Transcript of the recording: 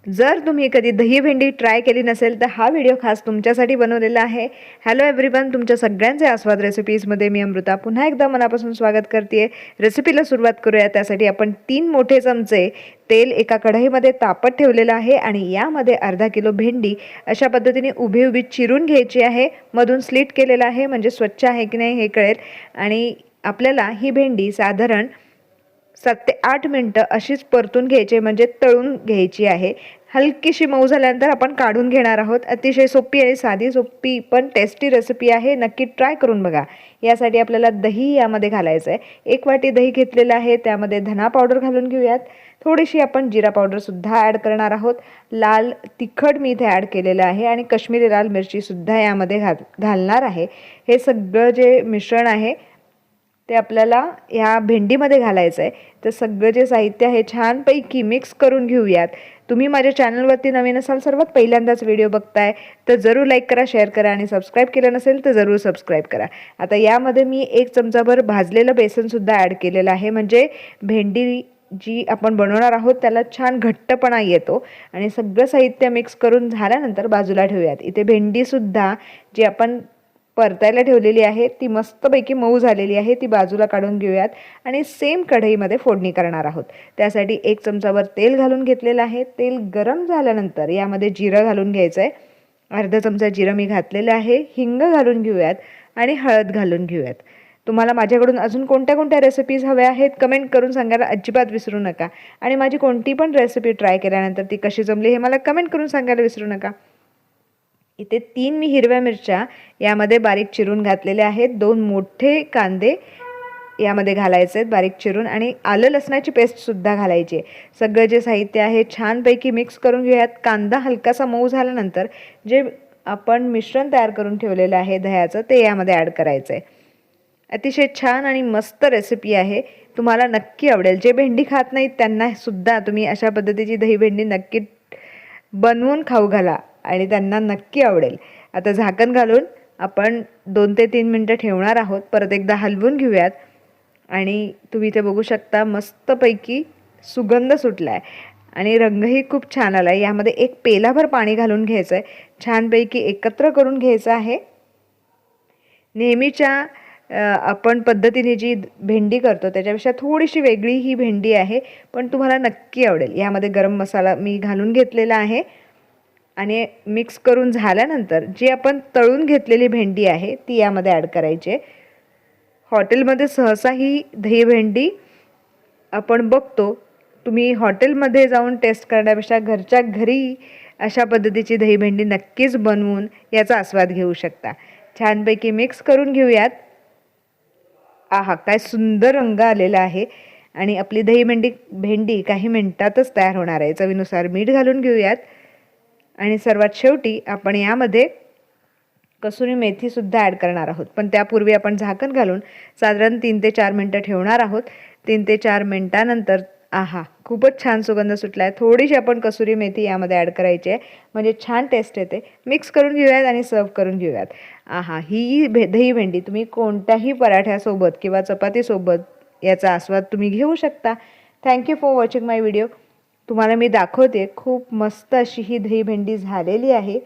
जर तुम्ही कधी दही भेंडी ट्राय केली नसेल तर हा व्हिडिओ खास तुमच्यासाठी बनवलेला आहे। हॅलो एव्हरीवन, तुमच्या सगळ्यांचे आस्वाद रेसिपीजमध्ये मी अमृता पुन्हा एकदा मनापासून स्वागत करते। रेसिपीला सुरुवात करूया। त्यासाठी आपण 3 मोठे चमचे तेल एका कढईमध्ये तापत ठेवलेलं आहे आणि यामध्ये अर्धा किलो भेंडी अशा पद्धतीने उभी उभी चिरून घ्यायची आहे। मधून स्लिट केलेला आहे म्हणजे स्वच्छ आहे की नाही हे कळेल। आणि आपल्याला ही भेंडी साधारण 7 ते 8 मिनिटं अशीच परतून घ्यायची म्हणजे तळून घ्यायची आहे। हलकीशी मऊ झाल्यानंतर आपण काढून घेणार आहोत। अतिशय सोपी आणि साधी सोपी पण टेस्टी रेसिपी आहे, नक्की ट्राय करून बघा। यासाठी आपल्याला दही यामध्ये घालायचं आहे। 1 वाटी दही घेतलेलं आहे, त्यामध्ये धना पावडर घालून घेऊयात। थोडीशी आपण जिरा पावडर सुद्धा ॲड करणार आहोत। लाल तिखट मी इथे ॲड केलेलं आहे आणि काश्मीरी लाल मिरची सुद्धा यामध्ये घालणार आहे। हे सगळं जे मिश्रण आहे ते आपल्याला ह्या भेंडीमध्ये घालायचं आहे। तर सगळं जे साहित्य आहे छानपैकी मिक्स करून घेऊयात। तुम्ही माझ्या चॅनलवरती नवीन असाल, सर्वात पहिल्यांदाच व्हिडिओ बघताय तर जरूर लाईक करा, शेअर करा आणि सबस्क्राईब केलं नसेल तर जरूर सबस्क्राईब करा। आता यामध्ये मी 1 चमचाभर भाजलेलं बेसनसुद्धा ॲड केलेलं आहे, म्हणजे भेंडी जी आपण बनवणार आहोत त्याला छान घट्टपणा येतो। आणि सगळं साहित्य मिक्स करून झाल्यानंतर बाजूला ठेवूयात। इथे भेंडीसुद्धा जी आपण परतायला ठेवलेली आहे ती मस्तपैकी मऊ झालेली आहे, ती बाजूला काढून घेऊयात आणि सेम कढईमध्ये फोडणी करणार आहोत। त्यासाठी 1 चमचाभर तेल घालून घेतलेलं आहे। तेल गरम झाल्यानंतर यामध्ये जिरं घालून घ्यायचं आहे। अर्धा चमचा जिरं मी घातलेलं आहे। हिंग घालून घेऊयात आणि हळद घालून घेऊयात। तुम्हाला माझ्याकडून अजून कोणत्या कोणत्या रेसिपीज हव्या आहेत कमेंट करून सांगायला अजिबात विसरू नका। आणि माझी कोणती पण रेसिपी ट्राय केल्यानंतर ती कशी जमली हे मला कमेंट करून सांगायला विसरू नका। इथे 3 मी हिरव्या मिरच्या यामध्ये बारीक चिरून घातलेल्या आहेत। 2 मोठे कांदे यामध्ये घालायचे आहेत बारीक चिरून आणि आलं लसणाची पेस्टसुद्धा घालायची आहे। सगळं जे साहित्य आहे छानपैकी मिक्स करून घेऊयात। कांदा हलकासा मऊ झाल्यानंतर जे आपण मिश्रण तयार करून ठेवलेलं आहे दह्याचं ते यामध्ये ॲड करायचं आहे। अतिशय छान आणि मस्त रेसिपी आहे, तुम्हाला नक्की आवडेल। जे भेंडी खात नाहीत त्यांना सुद्धा तुम्ही अशा पद्धतीची दही भेंडी नक्की बनवून खाऊ घाला आणि त्यांना नक्की आवडेल। आता झाकण घालून आपण 2 ते 3 मिनिटं ठेवणार आहोत। परत एकदा हलवून घेऊयात आणि तुम्ही इथे बघू शकता मस्तपैकी सुगंध सुटला आहे आणि रंगही खूप छान आला आहे। यामध्ये 1 पेलाभर पाणी घालून घ्यायचं आहे, छानपैकी एकत्र करून घ्यायचं आहे। नेहमीच्या आपण पद्धतीने जी भेंडी करतो त्याच्यापेक्षा थोडीशी वेगळी ही भेंडी आहे, पण तुम्हाला नक्की आवडेल। यामध्ये गरम मसाला मी घालून घेतलेला आहे आणि मिक्स करून झाल्यानंतर जी आपण तळून घेतलेली भेंडी आहे ती यामध्ये ॲड करायची आहे। हॉटेलमध्ये सहसा ही दही भेंडी आपण बघतो, तुम्ही हॉटेलमध्ये जाऊन टेस्ट करण्यापेक्षा घरच्या घरी अशा पद्धतीची दही भेंडी नक्कीच बनवून याचा आस्वाद घेऊ शकता। छानपैकी मिक्स करून घेऊयात। आहा, काय सुंदर रंग आलेला आहे आणि आपली दही भेंडी काही मिनिटातच तयार होणार आहे। चवीनुसार मीठ घालून घेऊयात आणि सर्वात शेवटी आपण यामध्ये कसुरी मेथीसुद्धा ॲड करणार आहोत, पण त्यापूर्वी आपण झाकण घालून साधारण 3 ते 4 मिनिटं ठेवणार आहोत। 3 ते 4 मिनिटानंतर आहा, खूपच छान सुगंध सुटला आहे। थोडीशी आपण कसुरी मेथी यामध्ये ॲड करायची आहे म्हणजे छान टेस्ट येते। मिक्स करून घेऊयात आणि सर्व करून घेऊयात। आहा, ही दही भेंडी तुम्ही कोणत्याही पराठ्यासोबत किंवा चपातीसोबत याचा आस्वाद तुम्ही घेऊ शकता। Thank you for watching my video. तुम्हाला मी दाखवते खूप मस्त अशी ही दही भेंडी झालेली आहे।